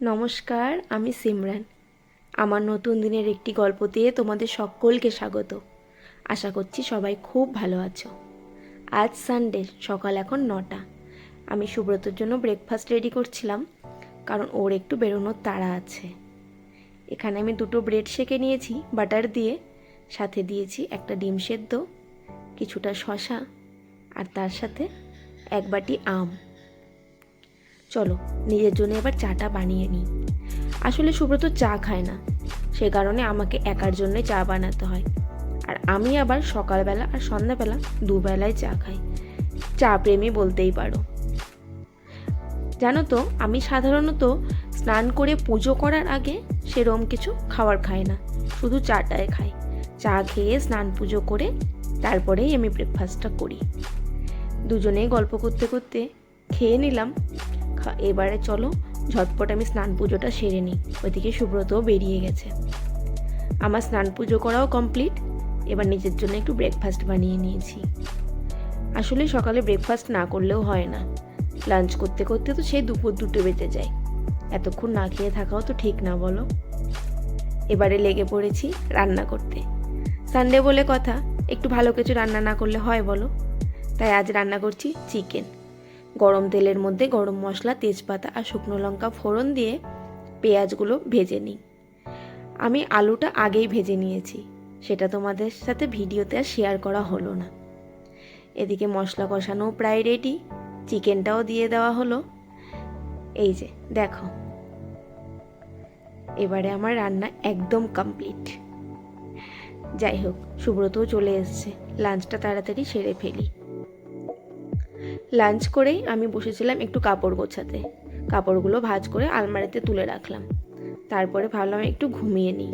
নমস্কার, আমি সিমরান। আমার নতুন দিনের একটি গল্প দিয়ে তোমাদের সকলকে স্বাগত। আশা করছি সবাই খুব ভালো আছো। আজ সানডে, সকাল এখন 9টা। আমি সুব্রতর জন্য ব্রেকফাস্ট রেডি করছিলাম, কারণ ওর একটু বেরোনোর তাড়া আছে। এখানে আমি 2টো ব্রেড সেঁকে নিয়েছি বাটার দিয়ে, সাথে দিয়েছি একটা ডিম সেদ্ধ, কিছুটা শসা, আর তার সাথে 1 বাটি আম। চলো নিজের জন্য এবার চাটা বানিয়ে নিই। আসলে সুব্রত চা খায় না, সে কারণে আমাকে একার জন্যই চা বানাতে হয়। আর আমি আবার সকালবেলা আর সন্ধ্যাবেলা দুবেলায় চা খাই। চা প্রেমী বলতেই পারো। জানো তো, আমি সাধারণত স্নান করে পুজো করার আগে সেরকম কিছু খাবার খাই না, শুধু চাটাই খাই। চা খেয়ে স্নান পুজো করে তারপরেই আমি ব্রেকফাস্টটা করি। দুজনেই গল্প করতে করতে খেয়ে নিলাম। এবারে চলো ঝটপট আমি স্নান পুজোটা সেরে নিই। ওইদিকে সুব্রতও বেরিয়ে গেছে। আমার স্নান পুজো করাও কমপ্লিট। এবার নিজের জন্য একটু ব্রেকফাস্ট বানিয়ে নিয়েছি। আসলে সকালে ব্রেকফাস্ট না করলেও হয় না, লাঞ্চ করতে করতে তো সেই দুপুর 2টো বেজে যায়। এতক্ষণ না খেয়ে থাকাও তো ঠিক না, বলো। এবারে লেগে পড়েছি রান্না করতে। সানডে বলে কথা, একটু ভালো কিছু রান্না না করলে হয় বলো। তাই আজ রান্না করছি চিকেন। গরম তেলের মধ্যে গরম মশলা, তেজপাতা আর শুকনো লঙ্কা ফোড়ন দিয়ে পেঁয়াজগুলো ভেজে নিই। আমি আলুটা আগেই ভেজে নিয়েছি, সেটা তোমাদের সাথে ভিডিওতে আর শেয়ার করা হলো না। এদিকে মশলা কষানো প্রায় রেডি, চিকেনটাও দিয়ে দেওয়া হলো। এই যে দেখো, এবারে আমার রান্না একদম কমপ্লিট। যাই হোক, সুব্রতও চলে এসছে, লাঞ্চটা তাড়াতাড়ি সেরে ফেলি। লাঞ্চ করেই আমি বসেছিলাম একটু কাপড় গোছাতে। কাপড়গুলো ভাঁজ করে আলমারিতে তুলে রাখলাম। তারপরে ভাবলাম একটু ঘুমিয়ে নিই।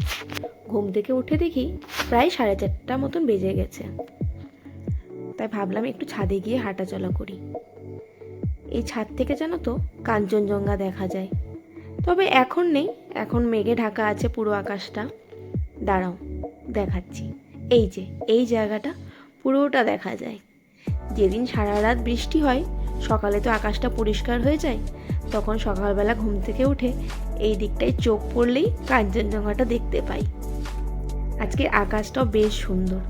ঘুম থেকে উঠে দেখি প্রায় 4:30টা মতন বেজে গেছে। তাই ভাবলাম একটু ছাদে গিয়ে হাঁটাচলা করি। এই ছাদ থেকে জানো তো কাঞ্চনজঙ্ঘা দেখা যায়, তবে এখন নেই, এখন মেঘে ঢাকা আছে পুরো আকাশটা। দাঁড়াও দেখাচ্ছি। এই যে এই জায়গাটা পুরোটা দেখা যায়। যেদিন সারা রাত বৃষ্টি হয়, সকালে তো আকাশটা পরিষ্কার হয়ে যায়, তখন সকালবেলা ঘুম থেকে উঠে এই দিকটায় চোখ পড়লেই কাঞ্চনজঙ্ঘাটা দেখতে পাই। আজকে আকাশটাও বেশ সুন্দর,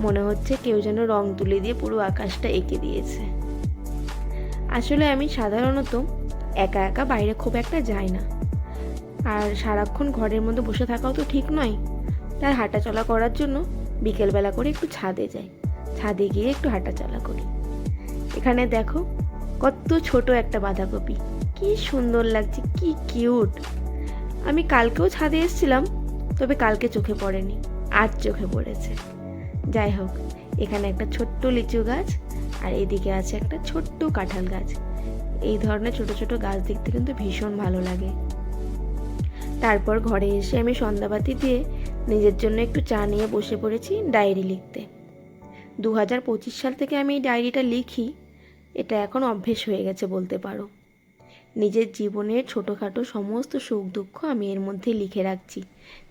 মনে হচ্ছে কেউ যেন রং তুলি দিয়ে পুরো আকাশটা এঁকে দিয়েছে। আসলে আমি সাধারণত একা একা বাইরে খুব একটা যাই না, আর সারাক্ষণ ঘরের মধ্যে বসে থাকাও তো ঠিক নয়। তাই হাঁটাচলা করার জন্য বিকেলবেলা করে একটু ছাদে যাই, ছাদে গিয়ে একটু হাঁটাচলা করি। এখানে দেখো কত ছোট একটা বাঁধাকপি, কি সুন্দর লাগছে, কি কিউট। আমি কালকেও ছাদে এসেছিলাম, তবে কালকে চোখে পড়েনি, আজ চোখে পড়েছে। যাই হোক, এখানে একটা ছোট্ট লিচু গাছ, আর এদিকে আছে একটা ছোট্ট কাঁঠাল গাছ। এই ধরনের ছোট ছোট গাছ দেখতে কিন্তু ভীষণ ভালো লাগে। তারপর ঘরে এসে আমি সন্ধ্যাবাতি দিয়ে নিজের জন্য একটু চা নিয়ে বসে পড়েছি ডায়েরি লিখতে। 2025 সাল থেকে আমি এই ডায়েরিটা লিখি। এটা এখন অভ্যেস হয়ে গেছে বলতে পারো। নিজের জীবনের ছোটোখাটো সমস্ত সুখ দুঃখ আমি এর মধ্যে লিখে রাখছি,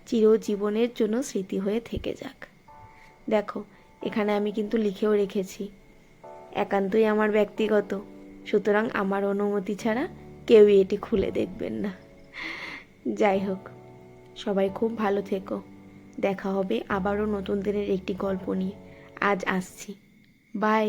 চিরজীবনের জন্য স্মৃতি হয়ে থেকে যাক। দেখো, এখানে আমি কিন্তু লিখেও রেখেছি, একান্তই আমার ব্যক্তিগত, সুতরাং আমার অনুমতি ছাড়া কেউই এটি খুলে দেখবেন না। যাই হোক, সবাই খুব ভালো থেকো। দেখা হবে আবারও নতুন দিনের একটি গল্প নিয়ে। আজ আসছি, বাই।